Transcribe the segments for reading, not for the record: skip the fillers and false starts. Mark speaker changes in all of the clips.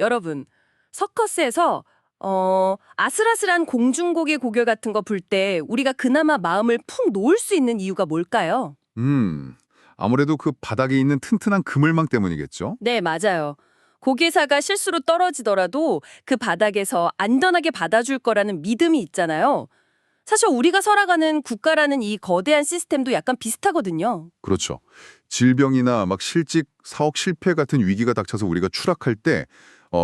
Speaker 1: 여러분, 서커스에서 아슬아슬한 공중고개 고결 같은 거 볼 때 우리가 그나마 마음을 푹 놓을 수 있는 이유가 뭘까요?
Speaker 2: 아무래도 그 바닥에 있는 튼튼한 그물망 때문이겠죠?
Speaker 1: 네, 맞아요. 고개사가 실수로 떨어지더라도 그 바닥에서 안전하게 받아줄 거라는 믿음이 있잖아요. 사실 우리가 살아가는 국가라는 이 거대한 시스템도 약간 비슷하거든요.
Speaker 2: 그렇죠. 질병이나 막 실직, 사업 실패 같은 위기가 닥쳐서 우리가 추락할 때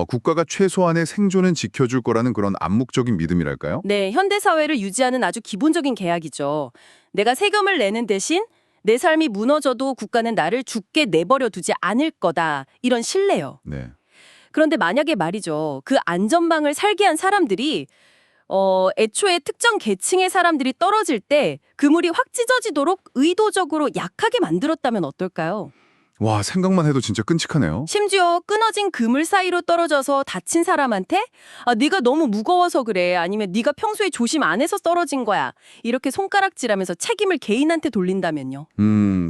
Speaker 2: 국가가 최소한의 생존은 지켜줄 거라는 그런 암묵적인 믿음이랄까요?
Speaker 1: 네, 현대 사회를 유지하는 아주 기본적인 계약이죠. 내가 세금을 내는 대신 내 삶이 무너져도 국가는 나를 죽게 내버려 두지 않을 거다. 이런 신뢰요.
Speaker 2: 네.
Speaker 1: 그런데 만약에 말이죠. 그 안전망을 설계한 사람들이 애초에 특정 계층의 사람들이 떨어질 때 그물이 확 찢어지도록 의도적으로 약하게 만들었다면 어떨까요?
Speaker 2: 와, 생각만 해도 진짜 끔찍하네요.
Speaker 1: 심지어 끊어진 그물 사이로 떨어져서 다친 사람한테 네가 너무 무거워서 그래. 아니면 네가 평소에 조심 안 해서 떨어진 거야. 이렇게 손가락질하면서 책임을 개인한테 돌린다면요.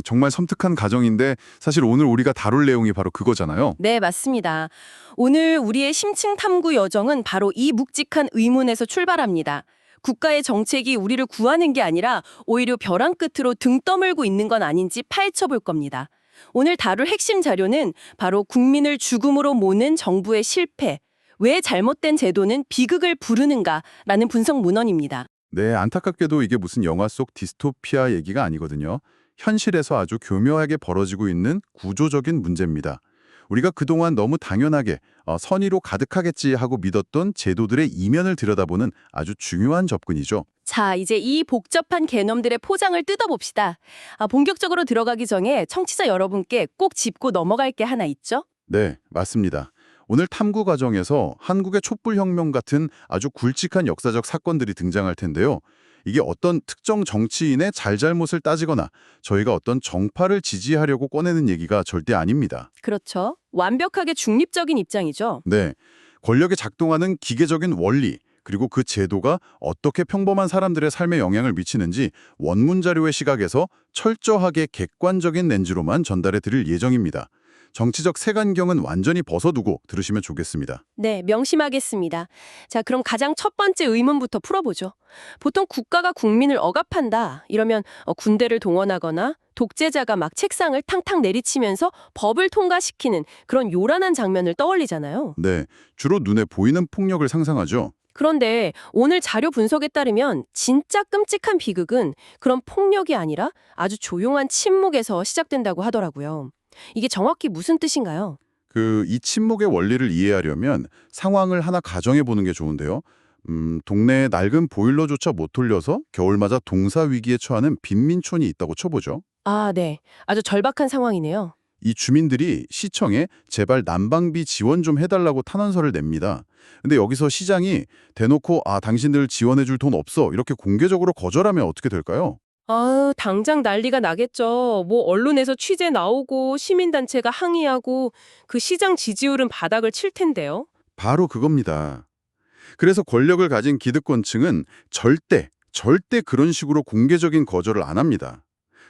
Speaker 2: 정말 섬뜩한 가정인데 사실 오늘 우리가 다룰 내용이 바로 그거잖아요.
Speaker 1: 네, 맞습니다. 오늘 우리의 심층 탐구 여정은 바로 이 묵직한 의문에서 출발합니다. 국가의 정책이 우리를 구하는 게 아니라 오히려 벼랑 끝으로 등 떠밀고 있는 건 아닌지 파헤쳐 볼 겁니다. 오늘 다룰 핵심 자료는 바로 국민을 죽음으로 모는 정부의 실패, 왜 잘못된 제도는 비극을 부르는가라는 분석 문헌입니다.
Speaker 2: 네, 안타깝게도 이게 무슨 영화 속 디스토피아 얘기가 아니거든요. 현실에서 아주 교묘하게 벌어지고 있는 구조적인 문제입니다. 우리가 그동안 너무 당연하게 선의로 가득하겠지 하고 믿었던 제도들의 이면을 들여다보는 아주 중요한 접근이죠.
Speaker 1: 자, 이제 이 복잡한 개념들의 포장을 뜯어봅시다. 본격적으로 들어가기 전에 청취자 여러분께 꼭 짚고 넘어갈 게 하나 있죠?
Speaker 2: 네, 맞습니다. 오늘 탐구 과정에서 한국의 촛불혁명 같은 아주 굵직한 역사적 사건들이 등장할 텐데요. 이게 어떤 특정 정치인의 잘잘못을 따지거나 저희가 어떤 정파를 지지하려고 꺼내는 얘기가 절대 아닙니다.
Speaker 1: 그렇죠. 완벽하게 중립적인 입장이죠.
Speaker 2: 네, 권력에 작동하는 기계적인 원리, 그리고 그 제도가 어떻게 평범한 사람들의 삶에 영향을 미치는지 원문 자료의 시각에서 철저하게 객관적인 렌즈로만 전달해 드릴 예정입니다. 정치적 색안경은 완전히 벗어두고 들으시면 좋겠습니다.
Speaker 1: 네, 명심하겠습니다. 자, 그럼 가장 첫 번째 의문부터 풀어보죠. 보통 국가가 국민을 억압한다. 이러면 군대를 동원하거나 독재자가 막 책상을 탕탕 내리치면서 법을 통과시키는 그런 요란한 장면을 떠올리잖아요.
Speaker 2: 네, 주로 눈에 보이는 폭력을 상상하죠.
Speaker 1: 그런데 오늘 자료 분석에 따르면 진짜 끔찍한 비극은 그런 폭력이 아니라 아주 조용한 침묵에서 시작된다고 하더라고요. 이게 정확히 무슨 뜻인가요?
Speaker 2: 이 침묵의 원리를 이해하려면 상황을 하나 가정해 보는 게 좋은데요. 동네에 낡은 보일러조차 못 돌려서 겨울마다 동사 위기에 처하는 빈민촌이 있다고 쳐보죠.
Speaker 1: 아, 네. 아주 절박한 상황이네요.
Speaker 2: 이 주민들이 시청에 제발 난방비 지원 좀 해달라고 탄원서를 냅니다. 근데 여기서 시장이 대놓고 당신들 지원해줄 돈 없어 이렇게 공개적으로 거절하면 어떻게 될까요?
Speaker 1: 당장 난리가 나겠죠. 뭐 언론에서 취재 나오고 시민단체가 항의하고 그 시장 지지율은 바닥을 칠 텐데요.
Speaker 2: 바로 그겁니다. 그래서 권력을 가진 기득권층은 절대 그런 식으로 공개적인 거절을 안 합니다.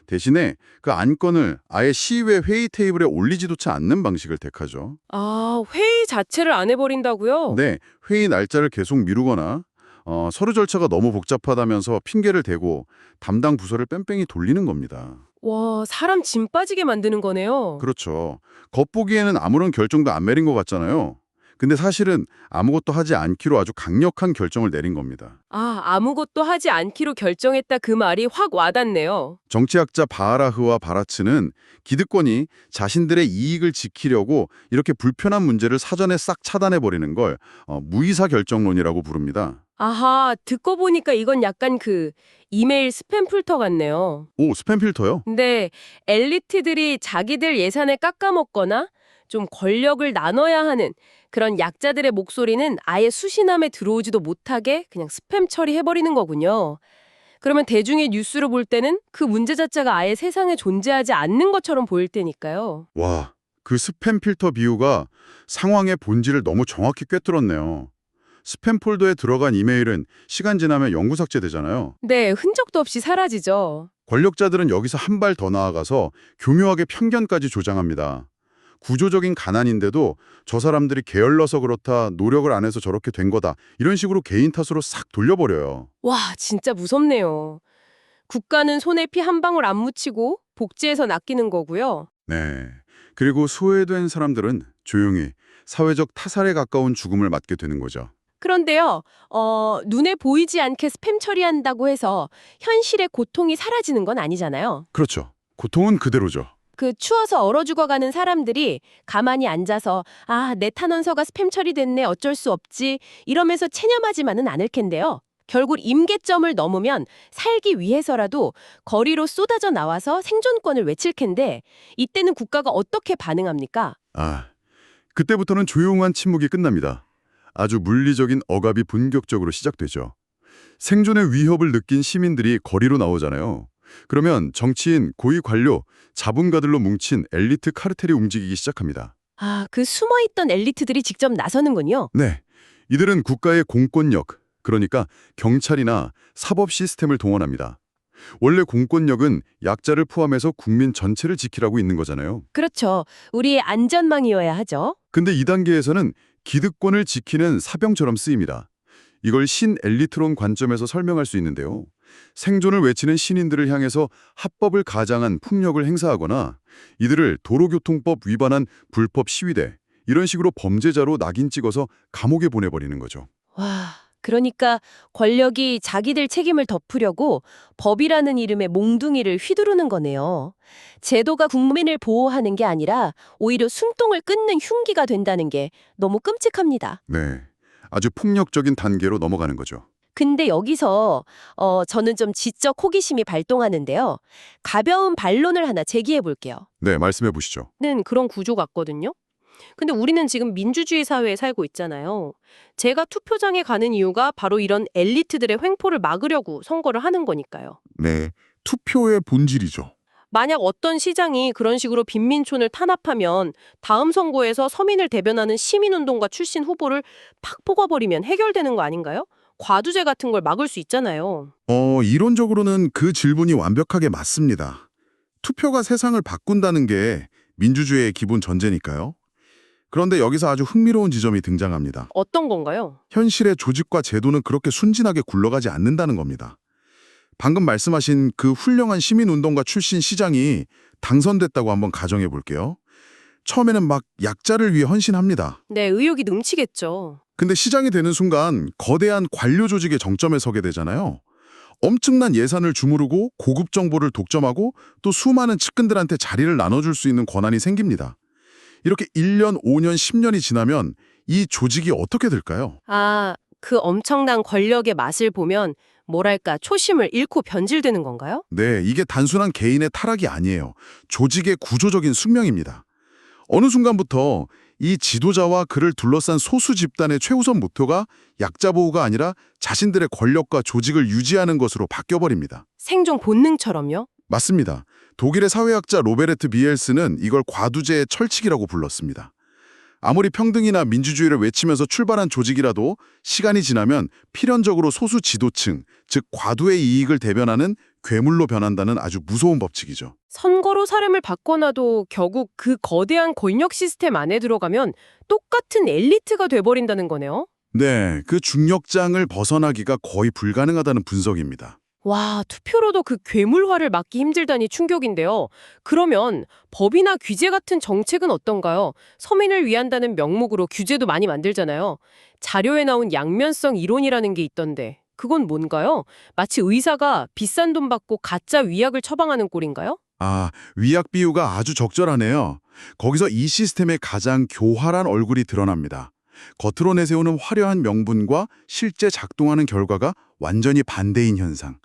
Speaker 2: 대신에 그 안건을 아예 시의회 회의 테이블에 올리지도차 않는 방식을 택하죠.
Speaker 1: 회의 자체를 안 해버린다고요?
Speaker 2: 네, 회의 날짜를 계속 미루거나 서류 절차가 너무 복잡하다면서 핑계를 대고 담당 부서를 뺑뺑이 돌리는 겁니다.
Speaker 1: 와, 사람 짐 빠지게 만드는 거네요.
Speaker 2: 그렇죠. 겉보기에는 아무런 결정도 안 내린 것 같잖아요. 근데 사실은 아무것도 하지 않기로 아주 강력한 결정을 내린 겁니다.
Speaker 1: 아무것도 하지 않기로 결정했다 그 말이 확 와닿네요.
Speaker 2: 정치학자 바하라흐와 바라츠는 기득권이 자신들의 이익을 지키려고 이렇게 불편한 문제를 사전에 싹 차단해버리는 걸 무의사 결정론이라고 부릅니다.
Speaker 1: 아하, 듣고 보니까 이건 약간 그 이메일 스팸 필터 같네요.
Speaker 2: 오, 스팸 필터요?
Speaker 1: 근데 엘리트들이 자기들 예산을 깎아먹거나 좀 권력을 나눠야 하는 그런 약자들의 목소리는 아예 수신함에 들어오지도 못하게 그냥 스팸 처리해버리는 거군요. 그러면 대중의 뉴스를 볼 때는 그 문제 자체가 아예 세상에 존재하지 않는 것처럼 보일 테니까요.
Speaker 2: 와, 그 스팸 필터 비유가 상황의 본질을 너무 정확히 꿰뚫었네요. 스팸 폴더에 들어간 이메일은 시간 지나면 영구 삭제되잖아요.
Speaker 1: 네, 흔적도 없이 사라지죠.
Speaker 2: 권력자들은 여기서 한 발 더 나아가서 교묘하게 편견까지 조장합니다. 구조적인 가난인데도 저 사람들이 게을러서 그렇다, 노력을 안 해서 저렇게 된 거다. 이런 식으로 개인 탓으로 싹 돌려버려요.
Speaker 1: 와, 진짜 무섭네요. 국가는 손에 피 한 방울 안 묻히고 복지에서 낚이는 거고요.
Speaker 2: 네. 그리고 소외된 사람들은 조용히 사회적 타살에 가까운 죽음을 맞게 되는 거죠.
Speaker 1: 그런데요, 눈에 보이지 않게 스팸 처리한다고 해서 현실의 고통이 사라지는 건 아니잖아요.
Speaker 2: 그렇죠. 고통은 그대로죠.
Speaker 1: 그 추워서 얼어 죽어가는 사람들이 가만히 앉아서 내 탄원서가 스팸 처리됐네 어쩔 수 없지 이러면서 체념하지만은 않을 텐데요. 결국 임계점을 넘으면 살기 위해서라도 거리로 쏟아져 나와서 생존권을 외칠 텐데 이때는 국가가 어떻게 반응합니까?
Speaker 2: 그때부터는 조용한 침묵이 끝납니다. 아주 물리적인 억압이 본격적으로 시작되죠. 생존의 위협을 느낀 시민들이 거리로 나오잖아요. 그러면 정치인, 고위 관료, 자본가들로 뭉친 엘리트 카르텔이 움직이기 시작합니다.
Speaker 1: 그 숨어있던 엘리트들이 직접 나서는군요.
Speaker 2: 네, 이들은 국가의 공권력, 그러니까 경찰이나 사법 시스템을 동원합니다. 원래 공권력은 약자를 포함해서 국민 전체를 지키라고 있는 거잖아요.
Speaker 1: 그렇죠. 우리의 안전망이어야 하죠.
Speaker 2: 근데 이 단계에서는 기득권을 지키는 사병처럼 쓰입니다. 이걸 신엘리트론 관점에서 설명할 수 있는데요. 생존을 외치는 신인들을 향해서 합법을 가장한 폭력을 행사하거나 이들을 도로교통법 위반한 불법 시위대, 이런 식으로 범죄자로 낙인 찍어서 감옥에 보내버리는 거죠.
Speaker 1: 와, 그러니까 권력이 자기들 책임을 덮으려고 법이라는 이름의 몽둥이를 휘두르는 거네요. 제도가 국민을 보호하는 게 아니라 오히려 숨통을 끊는 흉기가 된다는 게 너무 끔찍합니다.
Speaker 2: 네, 아주 폭력적인 단계로 넘어가는 거죠.
Speaker 1: 근데 여기서 저는 좀 지적 호기심이 발동하는데요. 가벼운 반론을 하나 제기해 볼게요.
Speaker 2: 네, 말씀해 보시죠.
Speaker 1: 는 그런 구조 같거든요. 근데 우리는 지금 민주주의 사회에 살고 있잖아요. 제가 투표장에 가는 이유가 바로 이런 엘리트들의 횡포를 막으려고 선거를 하는 거니까요.
Speaker 3: 네, 투표의 본질이죠.
Speaker 1: 만약 어떤 시장이 그런 식으로 빈민촌을 탄압하면 다음 선거에서 서민을 대변하는 시민운동가 출신 후보를 팍 뽑아버리면 해결되는 거 아닌가요? 과두제 같은 걸 막을 수 있잖아요.
Speaker 3: 이론적으로는 그 질문이 완벽하게 맞습니다. 투표가 세상을 바꾼다는 게 민주주의의 기본 전제니까요. 그런데 여기서 아주 흥미로운 지점이 등장합니다.
Speaker 1: 어떤 건가요?
Speaker 3: 현실의 조직과 제도는 그렇게 순진하게 굴러가지 않는다는 겁니다. 방금 말씀하신 그 훌륭한 시민운동가 출신 시장이 당선됐다고 한번 가정해 볼게요. 처음에는 막 약자를 위해 헌신합니다.
Speaker 1: 네, 의욕이 넘치겠죠.
Speaker 3: 근데 시장이 되는 순간 거대한 관료 조직의 정점에 서게 되잖아요. 엄청난 예산을 주무르고 고급 정보를 독점하고 또 수많은 측근들한테 자리를 나눠줄 수 있는 권한이 생깁니다. 이렇게 1년, 5년, 10년이 지나면 이 조직이 어떻게 될까요?
Speaker 1: 그 엄청난 권력의 맛을 보면 뭐랄까 초심을 잃고 변질되는 건가요?
Speaker 3: 네, 이게 단순한 개인의 타락이 아니에요. 조직의 구조적인 숙명입니다. 어느 순간부터 이 지도자와 그를 둘러싼 소수 집단의 최우선 목표가 약자 보호가 아니라 자신들의 권력과 조직을 유지하는 것으로 바뀌어버립니다.
Speaker 1: 생존 본능처럼요?
Speaker 3: 맞습니다. 독일의 사회학자 로베르트 비엘스는 이걸 과두제의 철칙이라고 불렀습니다. 아무리 평등이나 민주주의를 외치면서 출발한 조직이라도 시간이 지나면 필연적으로 소수 지도층, 즉 과두의 이익을 대변하는 괴물로 변한다는 아주 무서운 법칙이죠.
Speaker 1: 선거로 사람을 바꿔놔도 결국 그 거대한 권력 시스템 안에 들어가면 똑같은 엘리트가 돼버린다는 거네요?
Speaker 3: 네, 그 중력장을 벗어나기가 거의 불가능하다는 분석입니다.
Speaker 1: 와, 투표로도 그 괴물화를 막기 힘들다니 충격인데요. 그러면 법이나 규제 같은 정책은 어떤가요? 서민을 위한다는 명목으로 규제도 많이 만들잖아요. 자료에 나온 양면성 이론이라는 게 있던데 그건 뭔가요? 마치 의사가 비싼 돈 받고 가짜 위약을 처방하는 꼴인가요?
Speaker 3: 위약 비유가 아주 적절하네요. 거기서 이 시스템의 가장 교활한 얼굴이 드러납니다. 겉으로 내세우는 화려한 명분과 실제 작동하는 결과가 완전히 반대인 현상.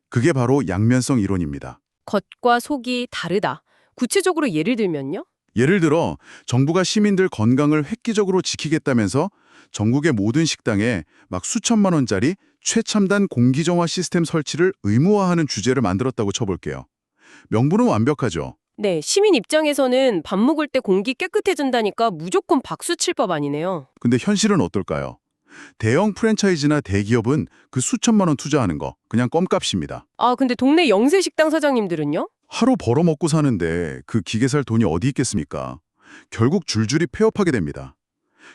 Speaker 3: 그게 바로 양면성 이론입니다.
Speaker 1: 겉과 속이 다르다. 구체적으로 예를 들면요?
Speaker 3: 예를 들어 정부가 시민들 건강을 획기적으로 지키겠다면서 전국의 모든 식당에 막 수천만 원짜리 최첨단 공기정화 시스템 설치를 의무화하는 주제를 만들었다고 쳐볼게요. 명분은 완벽하죠.
Speaker 1: 네, 시민 입장에서는 밥 먹을 때 공기 깨끗해진다니까 무조건 박수 칠 법 아니네요.
Speaker 3: 근데 현실은 어떨까요? 대형 프랜차이즈나 대기업은 그 수천만 원 투자하는 거 그냥 껌값입니다.
Speaker 1: 근데 동네 영세 식당 사장님들은요?
Speaker 3: 하루 벌어먹고 사는데 그 기계 살 돈이 어디 있겠습니까? 결국 줄줄이 폐업하게 됩니다.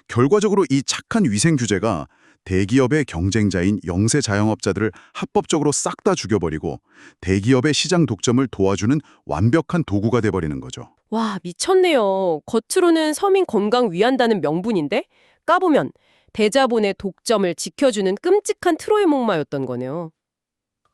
Speaker 3: 결과적으로 이 착한 위생 규제가 대기업의 경쟁자인 영세 자영업자들을 합법적으로 싹 다 죽여버리고 대기업의 시장 독점을 도와주는 완벽한 도구가 돼버리는 거죠.
Speaker 1: 와, 미쳤네요. 겉으로는 서민 건강 위한다는 명분인데 까보면 대자본의 독점을 지켜주는 끔찍한 트로이 목마였던 거네요.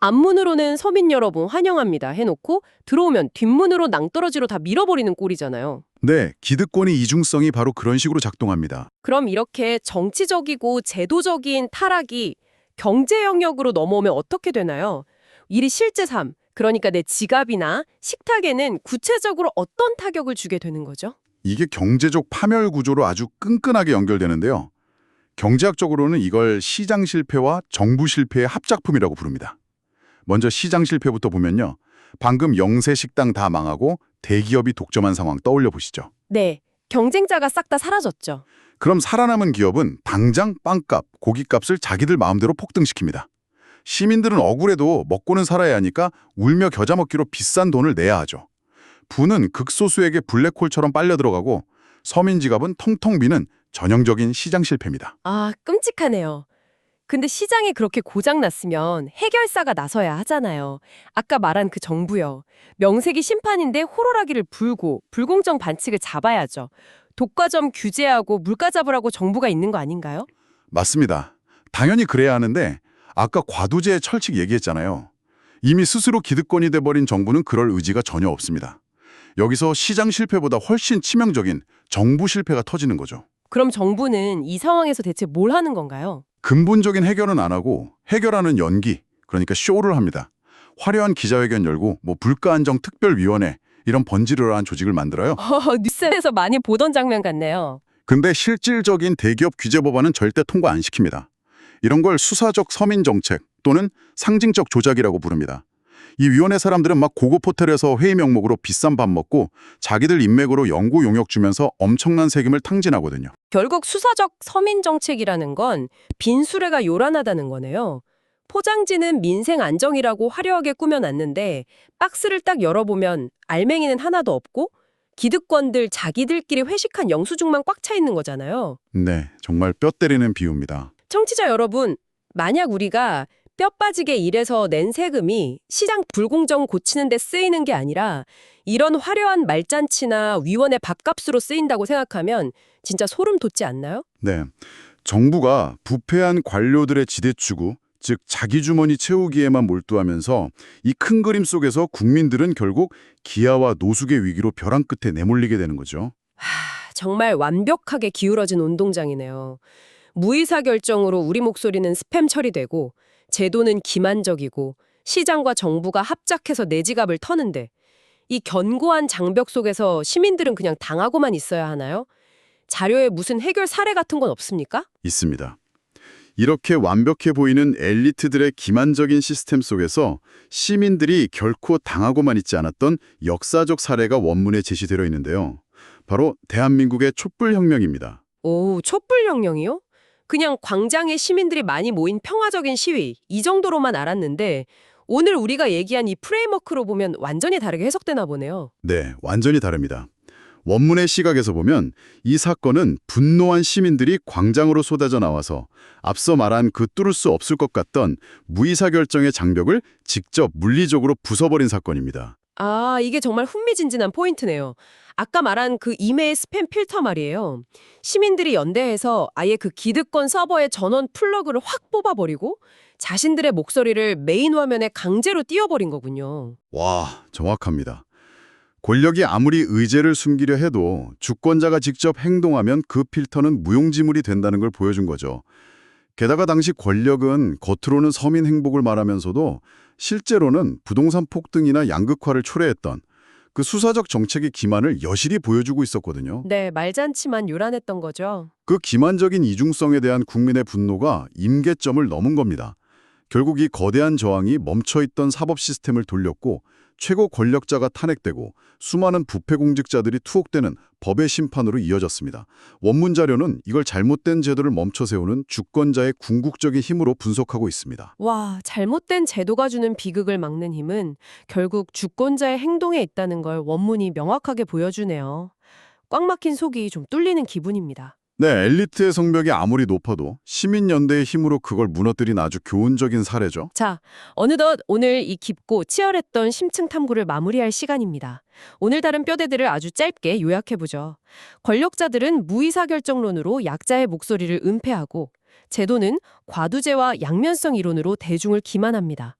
Speaker 1: 앞문으로는 서민 여러분 환영합니다 해놓고 들어오면 뒷문으로 낭떠러지로 다 밀어버리는 꼴이잖아요.
Speaker 3: 네, 기득권의 이중성이 바로 그런 식으로 작동합니다.
Speaker 1: 그럼 이렇게 정치적이고 제도적인 타락이 경제 영역으로 넘어오면 어떻게 되나요? 일이 실제 삶, 그러니까 내 지갑이나 식탁에는 구체적으로 어떤 타격을 주게 되는 거죠?
Speaker 3: 이게 경제적 파멸 구조로 아주 끈끈하게 연결되는데요. 경제학적으로는 이걸 시장 실패와 정부 실패의 합작품이라고 부릅니다. 먼저 시장 실패부터 보면요. 방금 영세 식당 다 망하고 대기업이 독점한 상황 떠올려 보시죠.
Speaker 1: 네, 경쟁자가 싹 다 사라졌죠.
Speaker 3: 그럼 살아남은 기업은 당장 빵값, 고깃값을 자기들 마음대로 폭등시킵니다. 시민들은 억울해도 먹고는 살아야 하니까 울며 겨자 먹기로 비싼 돈을 내야 하죠. 부는 극소수에게 블랙홀처럼 빨려 들어가고 서민 지갑은 텅텅 비는 전형적인 시장 실패입니다.
Speaker 1: 아, 끔찍하네요. 근데 시장이 그렇게 고장났으면 해결사가 나서야 하잖아요. 아까 말한 그 정부요. 명색이 심판인데 호루라기를 불고 불공정 반칙을 잡아야죠. 독과점 규제하고 물가 잡으라고 정부가 있는 거 아닌가요?
Speaker 3: 맞습니다. 당연히 그래야 하는데 아까 과도제 철칙 얘기했잖아요. 이미 스스로 기득권이 돼버린 정부는 그럴 의지가 전혀 없습니다. 여기서 시장 실패보다 훨씬 치명적인 정부 실패가 터지는 거죠.
Speaker 1: 그럼 정부는 이 상황에서 대체 뭘 하는 건가요?
Speaker 3: 근본적인 해결은 안 하고 해결하는 연기, 그러니까 쇼를 합니다. 화려한 기자회견 열고 물가안정특별위원회 이런 번지르르한 조직을 만들어요.
Speaker 1: 뉴스에서 많이 보던 장면 같네요.
Speaker 3: 근데 실질적인 대기업 규제 법안은 절대 통과 안 시킵니다. 이런 걸 수사적 서민 정책 또는 상징적 조작이라고 부릅니다. 이 위원회 사람들은 막 고급 호텔에서 회의 명목으로 비싼 밥 먹고 자기들 인맥으로 연구 용역 주면서 엄청난 세금을 탕진하거든요.
Speaker 1: 결국 수사적 서민 정책이라는 건 빈수레가 요란하다는 거네요. 포장지는 민생 안정이라고 화려하게 꾸며놨는데 박스를 딱 열어보면 알맹이는 하나도 없고 기득권들 자기들끼리 회식한 영수증만 꽉 차 있는 거잖아요.
Speaker 3: 네, 정말 뼈 때리는 비유입니다.
Speaker 1: 청취자 여러분, 만약 우리가 뼈 빠지게 일해서 낸 세금이 시장 불공정 고치는 데 쓰이는 게 아니라 이런 화려한 말잔치나 위원회 밥값으로 쓰인다고 생각하면 진짜 소름 돋지 않나요?
Speaker 3: 네, 정부가 부패한 관료들의 지대추구, 즉 자기 주머니 채우기에만 몰두하면서 이 큰 그림 속에서 국민들은 결국 기아와 노숙의 위기로 벼랑 끝에 내몰리게 되는 거죠.
Speaker 1: 정말 완벽하게 기울어진 운동장이네요. 무의사 결정으로 우리 목소리는 스팸 처리되고 제도는 기만적이고 시장과 정부가 합작해서 내 지갑을 터는데 이 견고한 장벽 속에서 시민들은 그냥 당하고만 있어야 하나요? 자료에 무슨 해결 사례 같은 건 없습니까?
Speaker 3: 있습니다. 이렇게 완벽해 보이는 엘리트들의 기만적인 시스템 속에서 시민들이 결코 당하고만 있지 않았던 역사적 사례가 원문에 제시되어 있는데요. 바로 대한민국의 촛불혁명입니다.
Speaker 1: 오, 촛불혁명이요? 그냥 광장에 시민들이 많이 모인 평화적인 시위, 이 정도로만 알았는데 오늘 우리가 얘기한 이 프레임워크로 보면 완전히 다르게 해석되나 보네요.
Speaker 3: 네, 완전히 다릅니다. 원문의 시각에서 보면 이 사건은 분노한 시민들이 광장으로 쏟아져 나와서 앞서 말한 그 뚫을 수 없을 것 같던 무의사 결정의 장벽을 직접 물리적으로 부숴버린 사건입니다.
Speaker 1: 아, 이게 정말 흥미진진한 포인트네요. 아까 말한 그 이메일 스팸 필터 말이에요. 시민들이 연대해서 아예 그 기득권 서버의 전원 플러그를 확 뽑아버리고 자신들의 목소리를 메인 화면에 강제로 띄워버린 거군요.
Speaker 3: 와, 정확합니다. 권력이 아무리 의제를 숨기려 해도 주권자가 직접 행동하면 그 필터는 무용지물이 된다는 걸 보여준 거죠. 게다가 당시 권력은 겉으로는 서민 행복을 말하면서도 실제로는 부동산 폭등이나 양극화를 초래했던 그 수사적 정책의 기만을 여실히 보여주고 있었거든요.
Speaker 1: 네, 말잔치만 요란했던 거죠.
Speaker 3: 그 기만적인 이중성에 대한 국민의 분노가 임계점을 넘은 겁니다. 결국 이 거대한 저항이 멈춰있던 사법 시스템을 돌렸고 최고 권력자가 탄핵되고 수많은 부패 공직자들이 투옥되는 법의 심판으로 이어졌습니다. 원문 자료는 이걸 잘못된 제도를 멈춰 세우는 주권자의 궁극적인 힘으로 분석하고 있습니다.
Speaker 1: 와, 잘못된 제도가 주는 비극을 막는 힘은 결국 주권자의 행동에 있다는 걸 원문이 명확하게 보여주네요.
Speaker 4: 꽉 막힌 속이 좀 뚫리는 기분입니다.
Speaker 2: 네, 엘리트의 성벽이 아무리 높아도 시민연대의 힘으로 그걸 무너뜨린 아주 교훈적인 사례죠.
Speaker 4: 자, 어느덧 오늘 이 깊고 치열했던 심층 탐구를 마무리할 시간입니다. 오늘 다른 뼈대들을 아주 짧게 요약해보죠. 권력자들은 무의사결정론으로 약자의 목소리를 은폐하고, 제도는 과두제와 양면성 이론으로 대중을 기만합니다.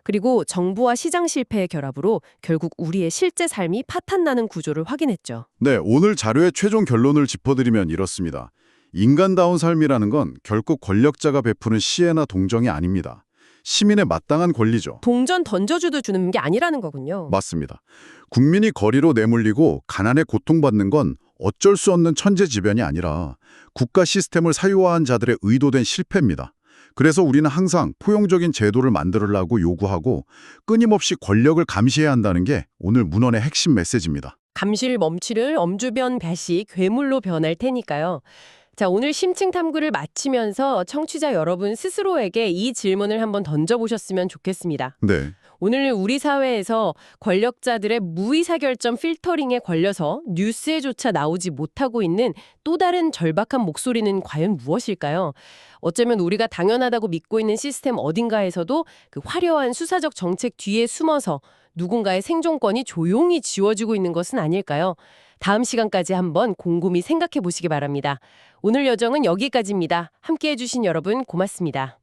Speaker 4: 그리고 정부와 시장 실패의 결합으로 결국 우리의 실제 삶이 파탄나는 구조를 확인했죠.
Speaker 2: 네, 오늘 자료의 최종 결론을 짚어드리면 이렇습니다. 인간다운 삶이라는 건 결코 권력자가 베푸는 시혜나 동정이 아닙니다. 시민의 마땅한 권리죠.
Speaker 4: 동전 던져주도 주는 게 아니라는 거군요.
Speaker 2: 맞습니다. 국민이 거리로 내몰리고 가난에 고통받는 건 어쩔 수 없는 천재지변이 아니라 국가 시스템을 사유화한 자들의 의도된 실패입니다. 그래서 우리는 항상 포용적인 제도를 만들으려고 요구하고 끊임없이 권력을 감시해야 한다는 게 오늘 문헌의 핵심 메시지입니다.
Speaker 4: 감실 멈추를 엄주변 배시 괴물로 변할 테니까요. 자, 오늘 심층 탐구를 마치면서 청취자 여러분 스스로에게 이 질문을 한번 던져보셨으면 좋겠습니다.
Speaker 2: 네.
Speaker 4: 오늘 우리 사회에서 권력자들의 무의사결정 필터링에 걸려서 뉴스에조차 나오지 못하고 있는 또 다른 절박한 목소리는 과연 무엇일까요? 어쩌면 우리가 당연하다고 믿고 있는 시스템 어딘가에서도 그 화려한 수사적 정책 뒤에 숨어서 누군가의 생존권이 조용히 지워지고 있는 것은 아닐까요? 다음 시간까지 한번 곰곰이 생각해 보시기 바랍니다. 오늘 여정은 여기까지입니다. 함께해 주신 여러분 고맙습니다.